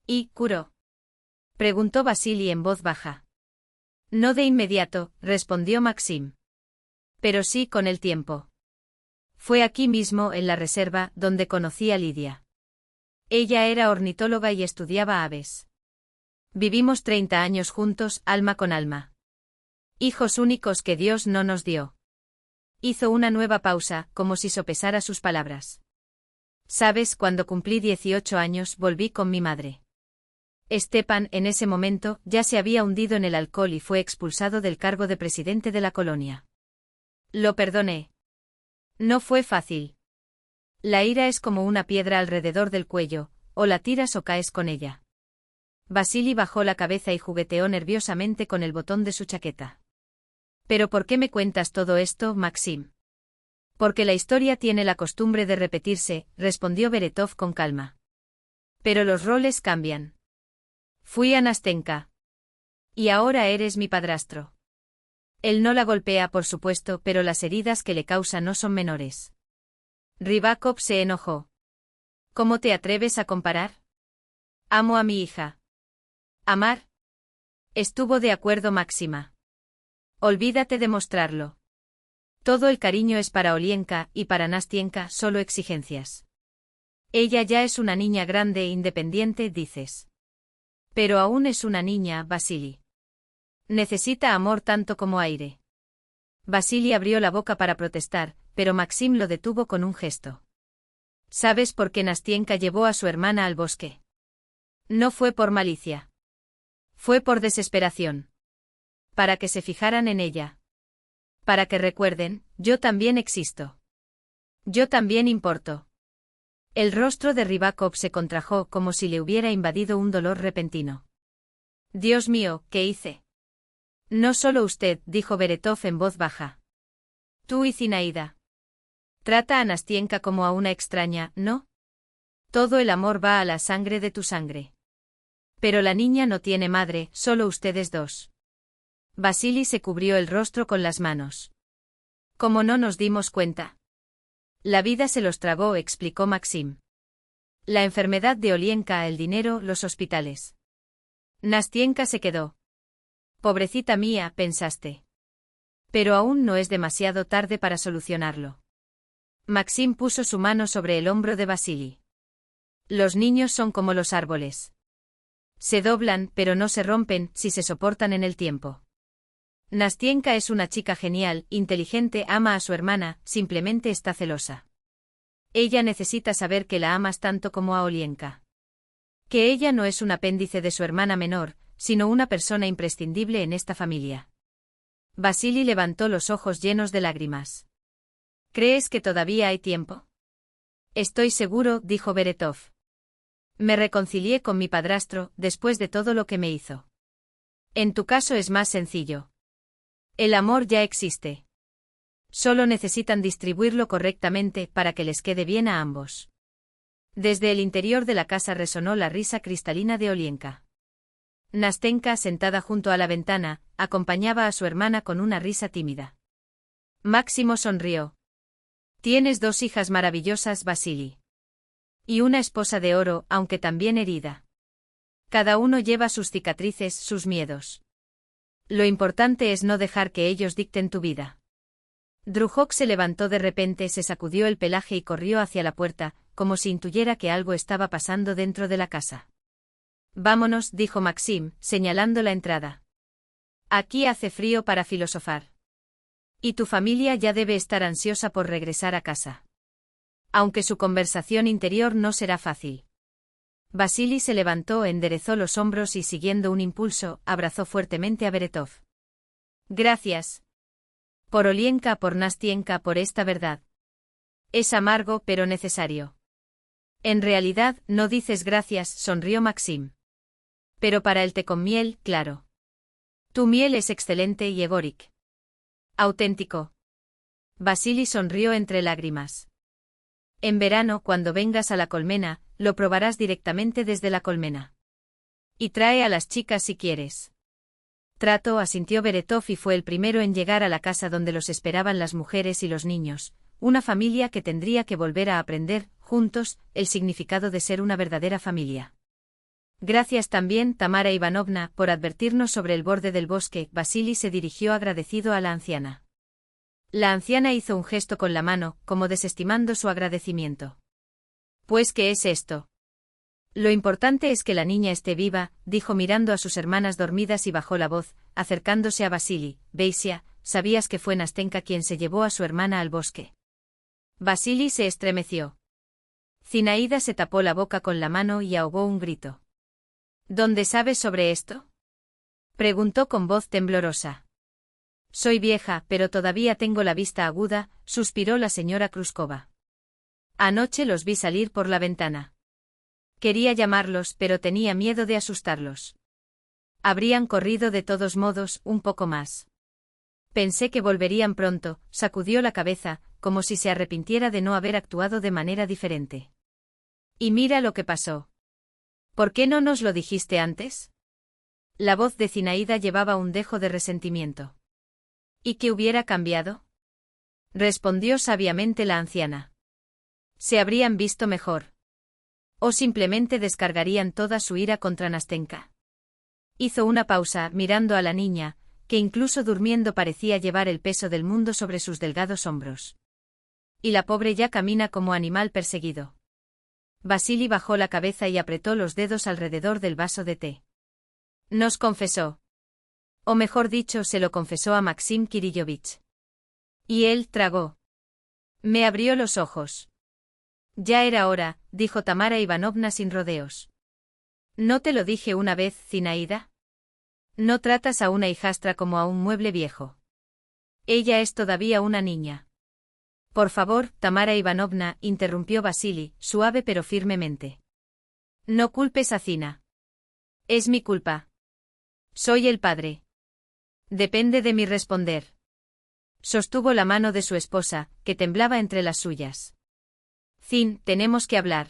¿Y curó? Preguntó Vasily en voz baja. No de inmediato, respondió Maxim. Pero sí con el tiempo. Fue aquí mismo, en la reserva, donde conocí a Lidia. Ella era ornitóloga y estudiaba aves. Vivimos 30 años juntos, alma con alma. Hijos únicos que Dios no nos dio. Hizo una nueva pausa, como si sopesara sus palabras. Sabes, cuando cumplí 18 años volví con mi madre. Stepan, en ese momento, ya se había hundido en el alcohol y fue expulsado del cargo de presidente de la colonia. Lo perdoné. No fue fácil. La ira es como una piedra alrededor del cuello, o la tiras o caes con ella. Vasili bajó la cabeza y jugueteó nerviosamente con el botón de su chaqueta. ¿Pero por qué me cuentas todo esto, Maxim? Porque la historia tiene la costumbre de repetirse, respondió Beretov con calma. Pero los roles cambian. Fui a Nastenka. Y ahora eres mi padrastro. Él no la golpea, por supuesto, pero las heridas que le causa no son menores. Rybakov se enojó. ¿Cómo te atreves a comparar? Amo a mi hija. ¿Amar? Estuvo de acuerdo Máxima. Olvídate de mostrarlo. Todo el cariño es para Olienka y para Nastienka solo exigencias. Ella ya es una niña grande e independiente, dices. Pero aún es una niña, Vasili. Necesita amor tanto como aire. Vasili abrió la boca para protestar, pero Maxim lo detuvo con un gesto. ¿Sabes por qué Nastienka llevó a su hermana al bosque? No fue por malicia. Fue por desesperación. Para que se fijaran en ella. Para que recuerden, yo también existo. Yo también importo. El rostro de Rybakov se contrajo como si le hubiera invadido un dolor repentino. Dios mío, ¿qué hice? No solo usted, dijo Beretov en voz baja. Tú y Zinaida. Trata a Nastienka como a una extraña, ¿no? Todo el amor va a la sangre de tu sangre. Pero la niña no tiene madre, solo ustedes dos. Vasili se cubrió el rostro con las manos. ¿Cómo no nos dimos cuenta? La vida se los tragó, explicó Maxim. La enfermedad de Olienka, el dinero, los hospitales. Nastienka se quedó. Pobrecita mía, pensaste. Pero aún no es demasiado tarde para solucionarlo. Maxim puso su mano sobre el hombro de Vasili. Los niños son como los árboles. Se doblan, pero no se rompen, si se soportan en el tiempo. Nastienka es una chica genial, inteligente, ama a su hermana, simplemente está celosa. Ella necesita saber que la amas tanto como a Olienka. Que ella no es un apéndice de su hermana menor, sino una persona imprescindible en esta familia. Vasili levantó los ojos llenos de lágrimas. ¿Crees que todavía hay tiempo? Estoy seguro, dijo Beretov. Me reconcilié con mi padrastro, después de todo lo que me hizo. En tu caso es más sencillo. El amor ya existe. Solo necesitan distribuirlo correctamente para que les quede bien a ambos. Desde el interior de la casa resonó la risa cristalina de Olienka. Nastenka, sentada junto a la ventana, acompañaba a su hermana con una risa tímida. Máximo sonrió. Tienes dos hijas maravillosas, Vasili. Y una esposa de oro, aunque también herida. Cada uno lleva sus cicatrices, sus miedos. Lo importante es no dejar que ellos dicten tu vida. Drujok se levantó de repente, se sacudió el pelaje y corrió hacia la puerta, como si intuyera que algo estaba pasando dentro de la casa. Vámonos, dijo Maxim, señalando la entrada. Aquí hace frío para filosofar. Y tu familia ya debe estar ansiosa por regresar a casa. Aunque su conversación interior no será fácil. Vasili se levantó, enderezó los hombros y, siguiendo un impulso, abrazó fuertemente a Beretov. Gracias. Por Olienka, por Nastienka, por esta verdad. Es amargo, pero necesario. En realidad, no dices gracias, sonrió Maxim. Pero para el té con miel, claro. Tu miel es excelente y Egoric. Auténtico. Vasili sonrió entre lágrimas. En verano, cuando vengas a la colmena, lo probarás directamente desde la colmena. Y trae a las chicas si quieres. Trato, asintió Beretov y fue el primero en llegar a la casa donde los esperaban las mujeres y los niños, una familia que tendría que volver a aprender, juntos, el significado de ser una verdadera familia. Gracias también, Tamara Ivanovna, por advertirnos sobre el borde del bosque. Vasili se dirigió agradecido a la anciana. La anciana hizo un gesto con la mano, como desestimando su agradecimiento. ¿Pues qué es esto? Lo importante es que la niña esté viva, dijo mirando a sus hermanas dormidas y bajó la voz, acercándose a Vasili. Veisia, sabías que fue Nastenka quien se llevó a su hermana al bosque. Vasili se estremeció. Zinaida se tapó la boca con la mano y ahogó un grito. ¿Dónde sabes sobre esto? Preguntó con voz temblorosa. Soy vieja, pero todavía tengo la vista aguda, suspiró la señora Kruskova. Anoche los vi salir por la ventana. Quería llamarlos, pero tenía miedo de asustarlos. Habrían corrido de todos modos un poco más. Pensé que volverían pronto, sacudió la cabeza, como si se arrepintiera de no haber actuado de manera diferente. Y mira lo que pasó. ¿Por qué no nos lo dijiste antes? La voz de Zinaida llevaba un dejo de resentimiento. ¿Y qué hubiera cambiado? Respondió sabiamente la anciana. Se habrían visto mejor. O simplemente descargarían toda su ira contra Nastenka. Hizo una pausa, mirando a la niña, que incluso durmiendo parecía llevar el peso del mundo sobre sus delgados hombros. Y la pobre ya camina como animal perseguido. Vasili bajó la cabeza y apretó los dedos alrededor del vaso de té. Nos confesó. O mejor dicho, se lo confesó a Maxim Kirillovich. Y él tragó. Me abrió los ojos. Ya era hora, dijo Tamara Ivanovna sin rodeos. ¿No te lo dije una vez, Zinaida? No tratas a una hijastra como a un mueble viejo. Ella es todavía una niña. Por favor, Tamara Ivanovna, interrumpió Vasili, suave pero firmemente. No culpes a Zina. Es mi culpa. Soy el padre. Depende de mí responder. Sostuvo la mano de su esposa, que temblaba entre las suyas. Zin, tenemos que hablar.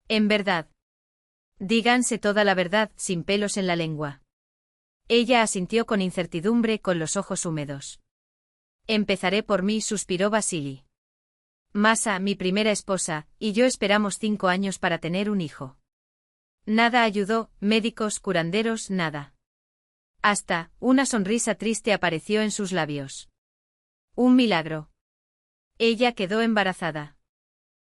En verdad. Díganse toda la verdad, sin pelos en la lengua. Ella asintió con incertidumbre, con los ojos húmedos. Empezaré por mí, suspiró Vasili. Masa, mi primera esposa, y yo esperamos 5 años para tener un hijo. Nada ayudó, médicos, curanderos, nada. Hasta, una sonrisa triste apareció en sus labios. Un milagro. Ella quedó embarazada.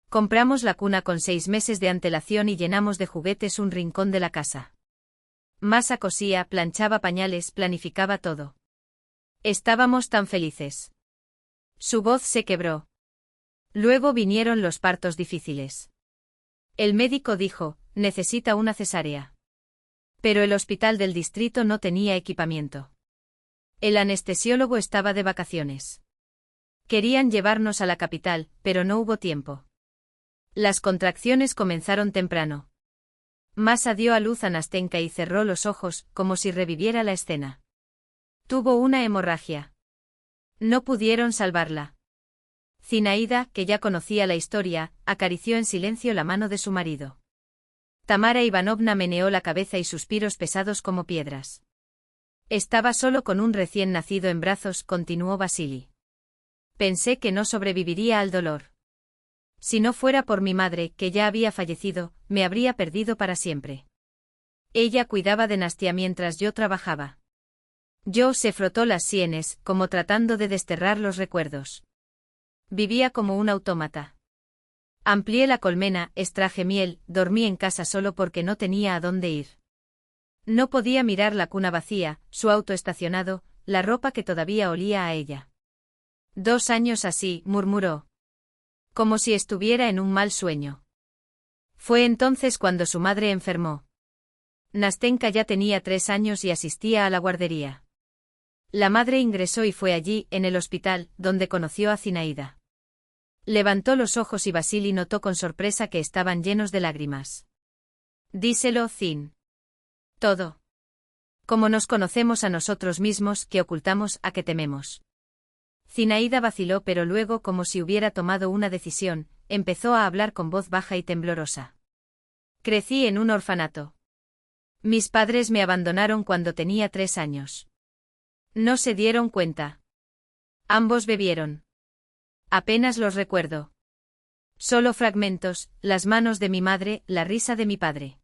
Compramos la cuna con 6 meses de antelación y llenamos de juguetes un rincón de la casa. Masa cosía, planchaba pañales, planificaba todo. Estábamos tan felices. Su voz se quebró. Luego vinieron los partos difíciles. El médico dijo, necesita una cesárea. Pero el hospital del distrito no tenía equipamiento. El anestesiólogo estaba de vacaciones. Querían llevarnos a la capital, pero no hubo tiempo. Las contracciones comenzaron temprano. Masa dio a luz a Nastenka y cerró los ojos, como si reviviera la escena. Tuvo una hemorragia. No pudieron salvarla. Zinaida, que ya conocía la historia, acarició en silencio la mano de su marido. Tamara Ivanovna meneó la cabeza y suspiros pesados como piedras. Estaba solo con un recién nacido en brazos, continuó Vasili. Pensé que no sobreviviría al dolor. Si no fuera por mi madre, que ya había fallecido, me habría perdido para siempre. Ella cuidaba de Nastia mientras yo trabajaba. Yo se frotó las sienes, como tratando de desterrar los recuerdos. Vivía como un autómata. Amplié la colmena, extraje miel, dormí en casa solo porque no tenía a dónde ir. No podía mirar la cuna vacía, su auto estacionado, la ropa que todavía olía a ella. 2 años así, murmuró. Como si estuviera en un mal sueño. Fue entonces cuando su madre enfermó. Nastenka ya tenía 3 años y asistía a la guardería. La madre ingresó y fue allí, en el hospital, donde conoció a Zinaida. Levantó los ojos y Vasili notó con sorpresa que estaban llenos de lágrimas. Díselo, Zin. Todo. Como nos conocemos a nosotros mismos, que ocultamos, a que tememos. Zinaida vaciló, pero luego, como si hubiera tomado una decisión, empezó a hablar con voz baja y temblorosa. Crecí en un orfanato. Mis padres me abandonaron cuando tenía 3 años. No se dieron cuenta. Ambos bebieron. Apenas los recuerdo. Solo fragmentos, las manos de mi madre, la risa de mi padre.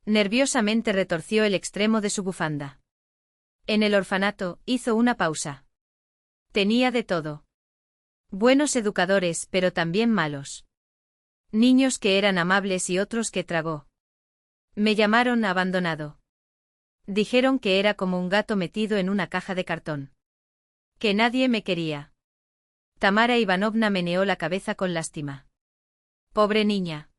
Nerviosamente retorció el extremo de su bufanda. En el orfanato, hizo una pausa. Tenía de todo. Buenos educadores, pero también malos. Niños que eran amables y otros que tragó. Me llamaron abandonado. Dijeron que era como un gato metido en una caja de cartón. Que nadie me quería. Tamara Ivanovna meneó la cabeza con lástima. Pobre niña.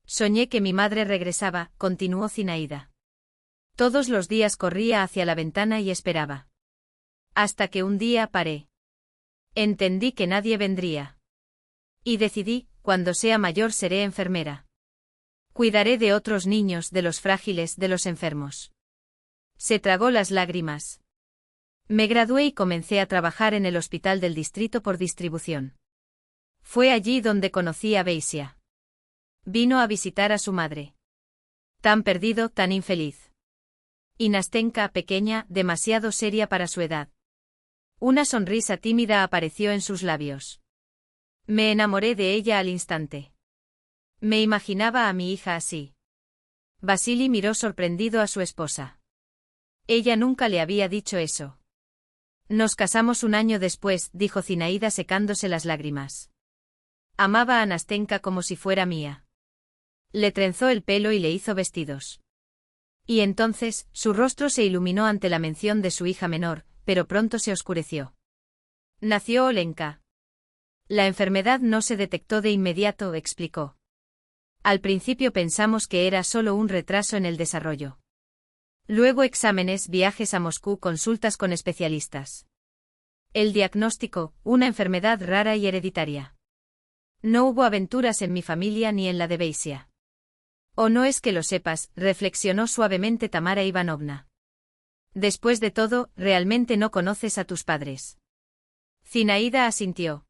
Soñé que mi madre regresaba, continuó Zinaida. Todos los días corría hacia la ventana y esperaba. Hasta que un día paré. Entendí que nadie vendría. Y decidí, cuando sea mayor seré enfermera. Cuidaré de otros niños, de los frágiles, de los enfermos. Se tragó las lágrimas. Me gradué y comencé a trabajar en el hospital del distrito por distribución. Fue allí donde conocí a Beisia. Vino a visitar a su madre. Tan perdido, tan infeliz. Y Nastenka, pequeña, demasiado seria para su edad. Una sonrisa tímida apareció en sus labios. Me enamoré de ella al instante. Me imaginaba a mi hija así. Vasili miró sorprendido a su esposa. Ella nunca le había dicho eso. Nos casamos un año después, dijo Zinaida secándose las lágrimas. Amaba a Nastenka como si fuera mía. Le trenzó el pelo y le hizo vestidos. Y entonces, su rostro se iluminó ante la mención de su hija menor, pero pronto se oscureció. Nació Olenka. La enfermedad no se detectó de inmediato, explicó. Al principio pensamos que era solo un retraso en el desarrollo. Luego exámenes, viajes a Moscú, consultas con especialistas. El diagnóstico, una enfermedad rara y hereditaria. No hubo aventuras en mi familia ni en la de Beisia. O no es que lo sepas, reflexionó suavemente Tamara Ivanovna. Después de todo, realmente no conoces a tus padres. Zinaida asintió.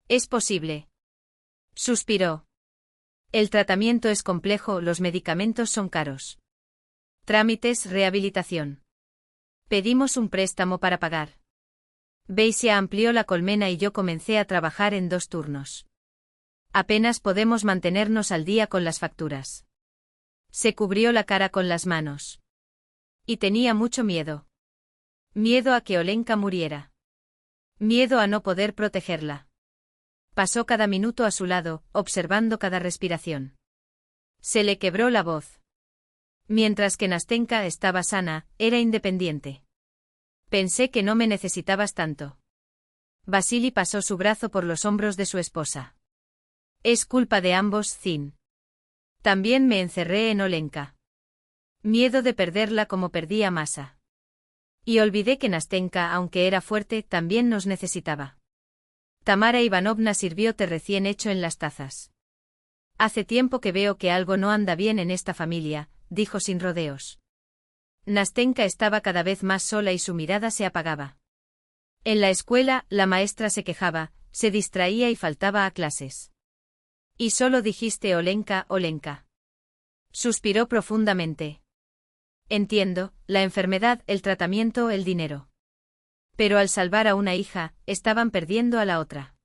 Es posible. Suspiró. El tratamiento es complejo, los medicamentos son caros. Trámites, rehabilitación. Pedimos un préstamo para pagar. Beisia amplió la colmena y yo comencé a trabajar en 2 turnos. Apenas podemos mantenernos al día con las facturas. Se cubrió la cara con las manos. Y tenía mucho miedo. Miedo a que Olenka muriera. Miedo a no poder protegerla. Pasó cada minuto a su lado, observando cada respiración. Se le quebró la voz. Mientras que Nastenka estaba sana, era independiente. Pensé que no me necesitabas tanto. Vasili pasó su brazo por los hombros de su esposa. Es culpa de ambos, Zin. También me encerré en Olenka. Miedo de perderla como perdí a Masa. Y olvidé que Nastenka, aunque era fuerte, también nos necesitaba. Tamara Ivanovna sirvió té recién hecho en las tazas. Hace tiempo que veo que algo no anda bien en esta familia, dijo sin rodeos. Nastenka estaba cada vez más sola y su mirada se apagaba. En la escuela, la maestra se quejaba, se distraía y faltaba a clases. Y solo dijiste Olenka, Olenka. Suspiró profundamente. Entiendo, la enfermedad, el tratamiento, el dinero. Pero al salvar a una hija, estaban perdiendo a la otra.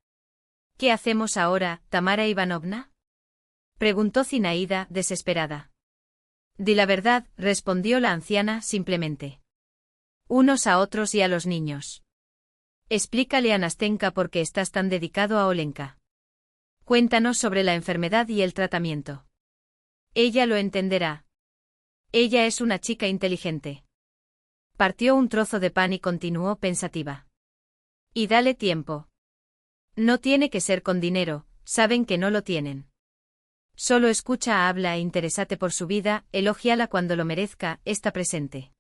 ¿Qué hacemos ahora, Tamara Ivanovna? Preguntó Zinaida, desesperada. Di la verdad, respondió la anciana, simplemente. Unos a otros y a los niños. Explícale a Nastenka por qué estás tan dedicado a Olenka. Cuéntanos sobre la enfermedad y el tratamiento. Ella lo entenderá. Ella es una chica inteligente. Partió un trozo de pan y continuó pensativa. Y dale tiempo. No tiene que ser con dinero, saben que no lo tienen. Solo escucha, habla e interésate por su vida, elógiala cuando lo merezca, está presente.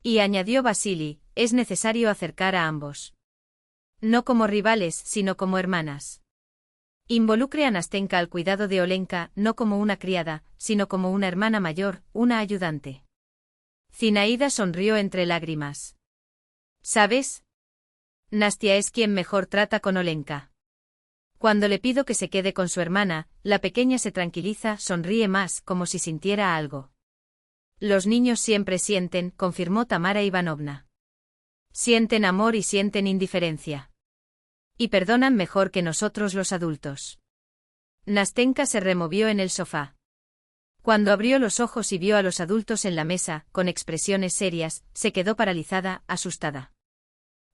Y añadió Vasili, es necesario acercar a ambos. No como rivales, sino como hermanas. Involucre a Nastenka al cuidado de Olenka, no como una criada, sino como una hermana mayor, una ayudante. Zinaida sonrió entre lágrimas. ¿Sabes? Nastia es quien mejor trata con Olenka. Cuando le pido que se quede con su hermana, la pequeña se tranquiliza, sonríe más, como si sintiera algo. Los niños siempre sienten, confirmó Tamara Ivanovna. Sienten amor y sienten indiferencia. Y perdonan mejor que nosotros los adultos. Nastenka se removió en el sofá. Cuando abrió los ojos y vio a los adultos en la mesa, con expresiones serias, se quedó paralizada, asustada.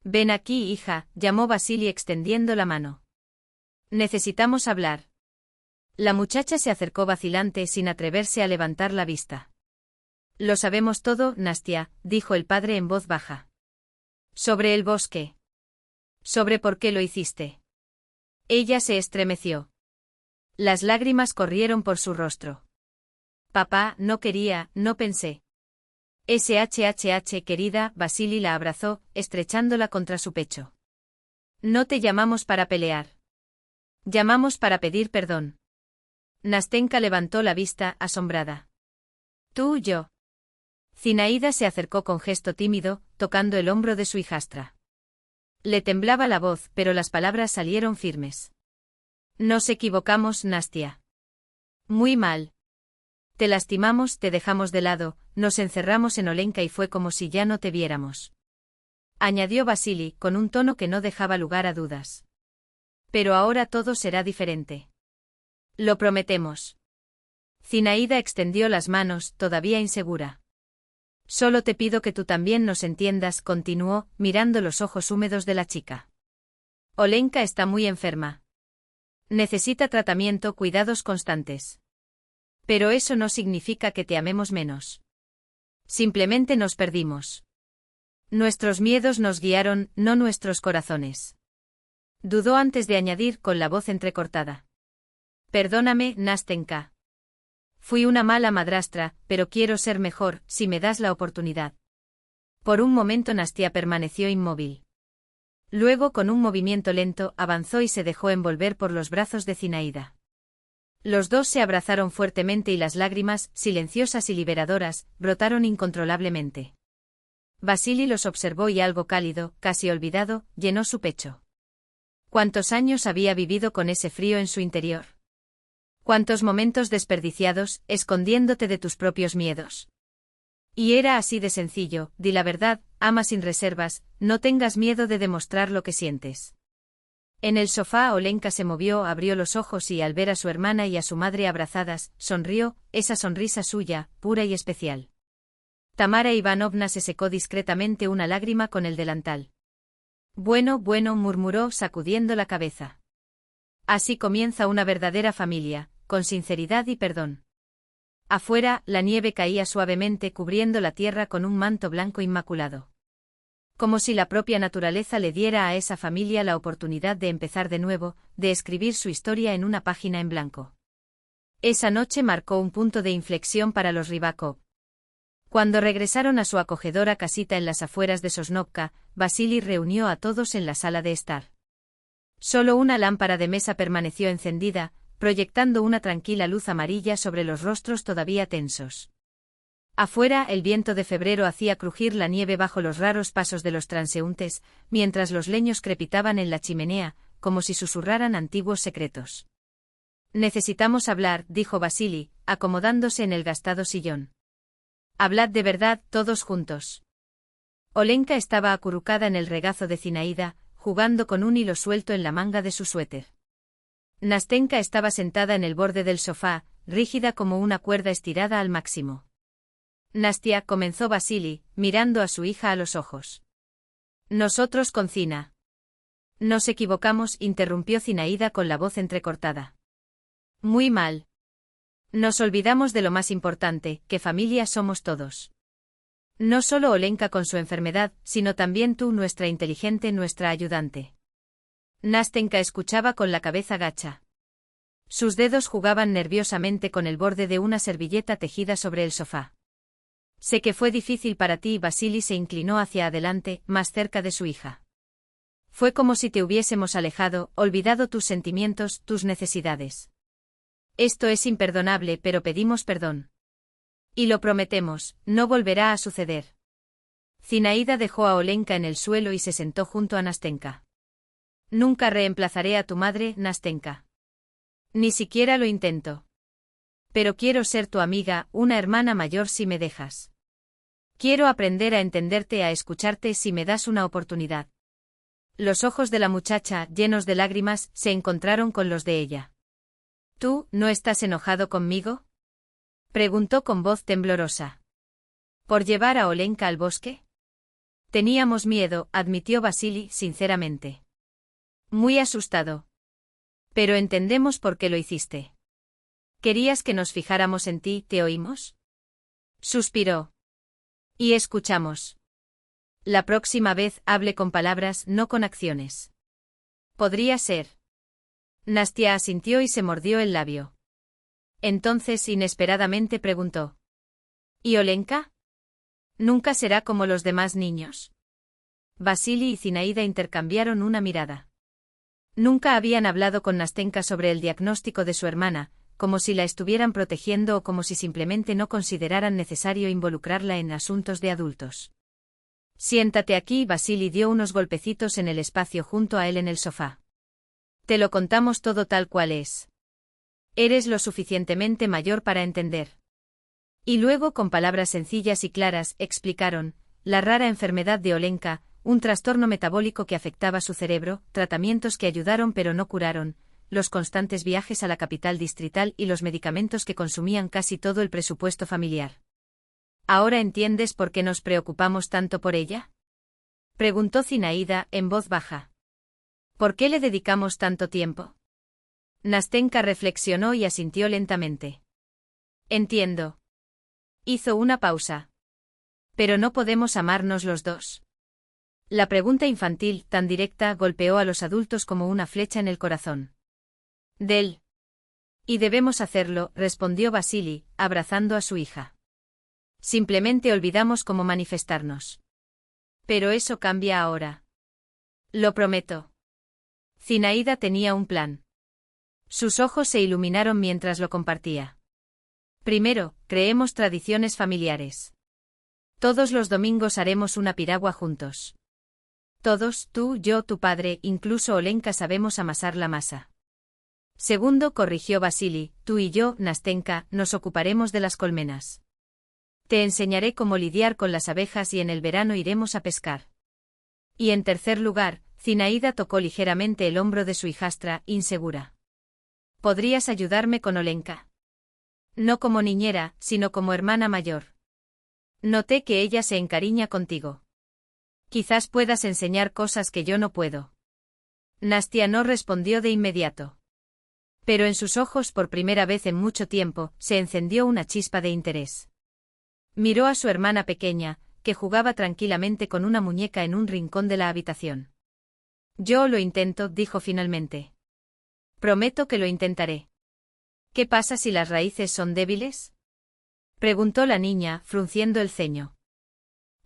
Ven aquí, hija, llamó Vasili extendiendo la mano. Necesitamos hablar. La muchacha se acercó vacilante sin atreverse a levantar la vista. Lo sabemos todo, Nastia, dijo el padre en voz baja. Sobre el bosque. Sobre por qué lo hiciste. Ella se estremeció. Las lágrimas corrieron por su rostro. Papá, no quería, no pensé. SHHH querida, Vasili la abrazó, estrechándola contra su pecho. No te llamamos para pelear. Llamamos para pedir perdón. Nastenka levantó la vista, asombrada. Tú, yo. Zinaida se acercó con gesto tímido, tocando el hombro de su hijastra. Le temblaba la voz, pero las palabras salieron firmes. Nos equivocamos, Nastia. Muy mal. Te lastimamos, te dejamos de lado, nos encerramos en Olenka y fue como si ya no te viéramos. Añadió Vasili, con un tono que no dejaba lugar a dudas. Pero ahora todo será diferente. Lo prometemos. Zinaida extendió las manos, todavía insegura. Solo te pido que tú también nos entiendas, continuó, mirando los ojos húmedos de la chica. Olenka está muy enferma. Necesita tratamiento, cuidados constantes. Pero eso no significa que te amemos menos. Simplemente nos perdimos. Nuestros miedos nos guiaron, no nuestros corazones. Dudó antes de añadir con la voz entrecortada. Perdóname, Nastenka. Fui una mala madrastra, pero quiero ser mejor, si me das la oportunidad. Por un momento Nastia permaneció inmóvil. Luego, con un movimiento lento, avanzó y se dejó envolver por los brazos de Zinaida. Los dos se abrazaron fuertemente y las lágrimas, silenciosas y liberadoras, brotaron incontrolablemente. Vasili los observó y algo cálido, casi olvidado, llenó su pecho. ¿Cuántos años había vivido con ese frío en su interior? ¿Cuántos momentos desperdiciados, escondiéndote de tus propios miedos? Y era así de sencillo, di la verdad, ama sin reservas, no tengas miedo de demostrar lo que sientes. En el sofá Olenka se movió, abrió los ojos y al ver a su hermana y a su madre abrazadas, sonrió, esa sonrisa suya, pura y especial. Tamara Ivanovna se secó discretamente una lágrima con el delantal. Bueno, murmuró sacudiendo la cabeza. Así comienza una verdadera familia, con sinceridad y perdón. Afuera, la nieve caía suavemente cubriendo la tierra con un manto blanco inmaculado. Como si la propia naturaleza le diera a esa familia la oportunidad de empezar de nuevo, de escribir su historia en una página en blanco. Esa noche marcó un punto de inflexión para los Rybakov. Cuando regresaron a su acogedora casita en las afueras de Sosnovka, Vasili reunió a todos en la sala de estar. Solo una lámpara de mesa permaneció encendida, proyectando una tranquila luz amarilla sobre los rostros todavía tensos. Afuera, el viento de febrero hacía crujir la nieve bajo los raros pasos de los transeúntes, mientras los leños crepitaban en la chimenea, como si susurraran antiguos secretos. Necesitamos hablar, dijo Vasili, acomodándose en el gastado sillón. Hablad de verdad, todos juntos. Olenka estaba acurrucada en el regazo de Zinaida, jugando con un hilo suelto en la manga de su suéter. Nastenka estaba sentada en el borde del sofá, rígida como una cuerda estirada al máximo. Nastia, comenzó Vasili, mirando a su hija a los ojos. Nosotros con Zina. Nos equivocamos, interrumpió Zinaida con la voz entrecortada. Muy mal. Nos olvidamos de lo más importante, que familia somos todos. No solo Olenka con su enfermedad, sino también tú, nuestra inteligente, nuestra ayudante. Nastenka escuchaba con la cabeza gacha. Sus dedos jugaban nerviosamente con el borde de una servilleta tejida sobre el sofá. Sé que fue difícil para ti. Vasili se inclinó hacia adelante, más cerca de su hija. Fue como si te hubiésemos alejado, olvidado tus sentimientos, tus necesidades. Esto es imperdonable, pero pedimos perdón. Y lo prometemos, no volverá a suceder. Zinaida dejó a Olenka en el suelo y se sentó junto a Nastenka. Nunca reemplazaré a tu madre, Nastenka. Ni siquiera lo intento. Pero quiero ser tu amiga, una hermana mayor si me dejas. Quiero aprender a entenderte, a escucharte si me das una oportunidad. Los ojos de la muchacha, llenos de lágrimas, se encontraron con los de ella. ¿Tú, no estás enojado conmigo?, preguntó con voz temblorosa. ¿Por llevar a Olenka al bosque? Teníamos miedo, admitió Vasili sinceramente. Muy asustado. Pero entendemos por qué lo hiciste. ¿Querías que nos fijáramos en ti, te oímos? Suspiró. Y escuchamos. La próxima vez hable con palabras, no con acciones. Podría ser. Nastia asintió y se mordió el labio. Entonces inesperadamente preguntó. ¿Y Olenka? Nunca será como los demás niños. Vasili y Zinaida intercambiaron una mirada. Nunca habían hablado con Nastenka sobre el diagnóstico de su hermana, como si la estuvieran protegiendo o como si simplemente no consideraran necesario involucrarla en asuntos de adultos. Siéntate aquí. Vasili dio unos golpecitos en el espacio junto a él en el sofá. Te lo contamos todo tal cual es. Eres lo suficientemente mayor para entender. Y luego, con palabras sencillas y claras, explicaron la rara enfermedad de Olenka, un trastorno metabólico que afectaba su cerebro, tratamientos que ayudaron pero no curaron, los constantes viajes a la capital distrital y los medicamentos que consumían casi todo el presupuesto familiar. ¿Ahora entiendes por qué nos preocupamos tanto por ella? Preguntó Zinaida, en voz baja. ¿Por qué le dedicamos tanto tiempo? Nastenka reflexionó y asintió lentamente. Entiendo. Hizo una pausa. Pero no podemos amarnos los dos. La pregunta infantil, tan directa, golpeó a los adultos como una flecha en el corazón. Del. Y debemos hacerlo, respondió Vasili, abrazando a su hija. Simplemente olvidamos cómo manifestarnos. Pero eso cambia ahora. Lo prometo. Zinaida tenía un plan. Sus ojos se iluminaron mientras lo compartía. Primero, creemos tradiciones familiares. Todos los domingos haremos una piragua juntos. Todos, tú, yo, tu padre, incluso Olenka sabemos amasar la masa. Segundo, corrigió Vasili, tú y yo, Nastenka, nos ocuparemos de las colmenas. Te enseñaré cómo lidiar con las abejas y en el verano iremos a pescar. Y en tercer lugar, Zinaida tocó ligeramente el hombro de su hijastra, insegura. ¿Podrías ayudarme con Olenka? No como niñera, sino como hermana mayor. Noté que ella se encariña contigo. Quizás puedas enseñar cosas que yo no puedo. Nastia no respondió de inmediato. Pero en sus ojos, por primera vez en mucho tiempo, se encendió una chispa de interés. Miró a su hermana pequeña, que jugaba tranquilamente con una muñeca en un rincón de la habitación. Yo lo intento, dijo finalmente. Prometo que lo intentaré. ¿Qué pasa si las raíces son débiles? Preguntó la niña, frunciendo el ceño.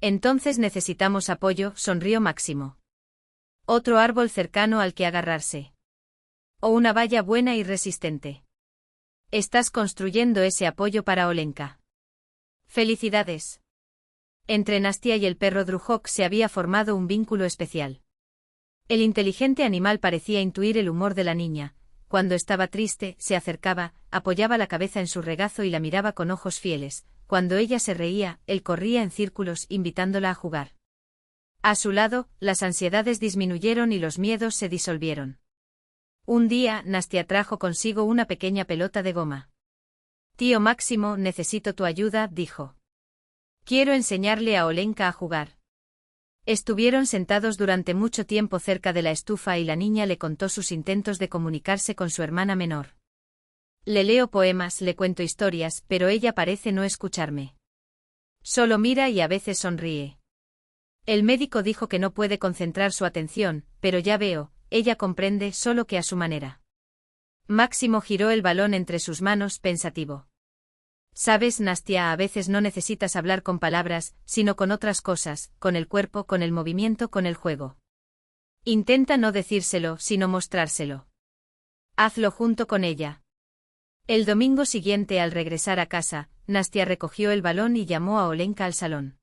Entonces necesitamos apoyo, sonrió Máximo. Otro árbol cercano al que agarrarse. O una valla buena y resistente. Estás construyendo ese apoyo para Olenka. Felicidades. Entre Nastia y el perro Drujok se había formado un vínculo especial. El inteligente animal parecía intuir el humor de la niña. Cuando estaba triste, se acercaba, apoyaba la cabeza en su regazo y la miraba con ojos fieles. Cuando ella se reía, él corría en círculos invitándola a jugar. A su lado, las ansiedades disminuyeron y los miedos se disolvieron. Un día, Nastia trajo consigo una pequeña pelota de goma. Tío Máximo, necesito tu ayuda, dijo. Quiero enseñarle a Olenka a jugar. Estuvieron sentados durante mucho tiempo cerca de la estufa y la niña le contó sus intentos de comunicarse con su hermana menor. Le leo poemas, le cuento historias, pero ella parece no escucharme. Solo mira y a veces sonríe. El médico dijo que no puede concentrar su atención, pero ya veo, ella comprende solo que a su manera. Máximo giró el balón entre sus manos pensativo. Sabes, Nastia, a veces no necesitas hablar con palabras, sino con otras cosas, con el cuerpo, con el movimiento, con el juego. Intenta no decírselo, sino mostrárselo. Hazlo junto con ella. El domingo siguiente, al regresar a casa, Nastia recogió el balón y llamó a Olenka al salón.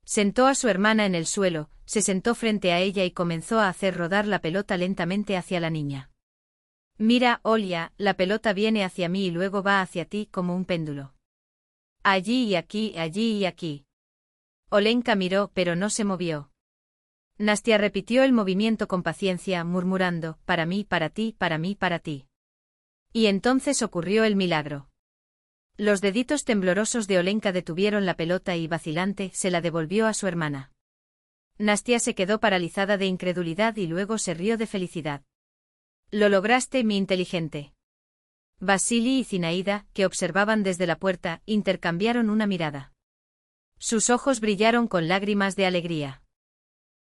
Sentó a su hermana en el suelo, se sentó frente a ella y comenzó a hacer rodar la pelota lentamente hacia la niña. Mira, Olia, la pelota viene hacia mí y luego va hacia ti como un péndulo. Allí y aquí, allí y aquí. Olenka miró, pero no se movió. Nastia repitió el movimiento con paciencia, murmurando, para mí, para ti, para mí, para ti. Y entonces ocurrió el milagro. Los deditos temblorosos de Olenka detuvieron la pelota y, vacilante, se la devolvió a su hermana. Nastia se quedó paralizada de incredulidad y luego se rió de felicidad. Lo lograste, mi inteligente. Vasili y Zinaida, que observaban desde la puerta, intercambiaron una mirada. Sus ojos brillaron con lágrimas de alegría.